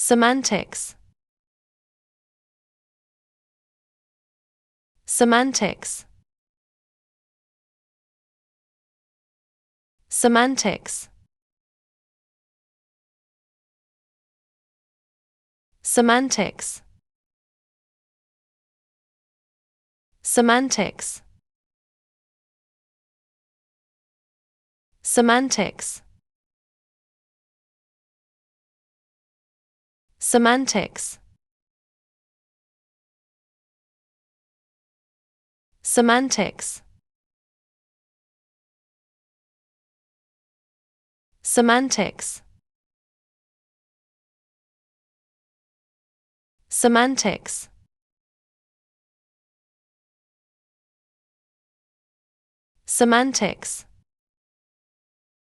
Semantics. Semantics. Semantics. Semantics. Semantics. Semantics. Semantics. Semantics. Semantics. Semantics. Semantics.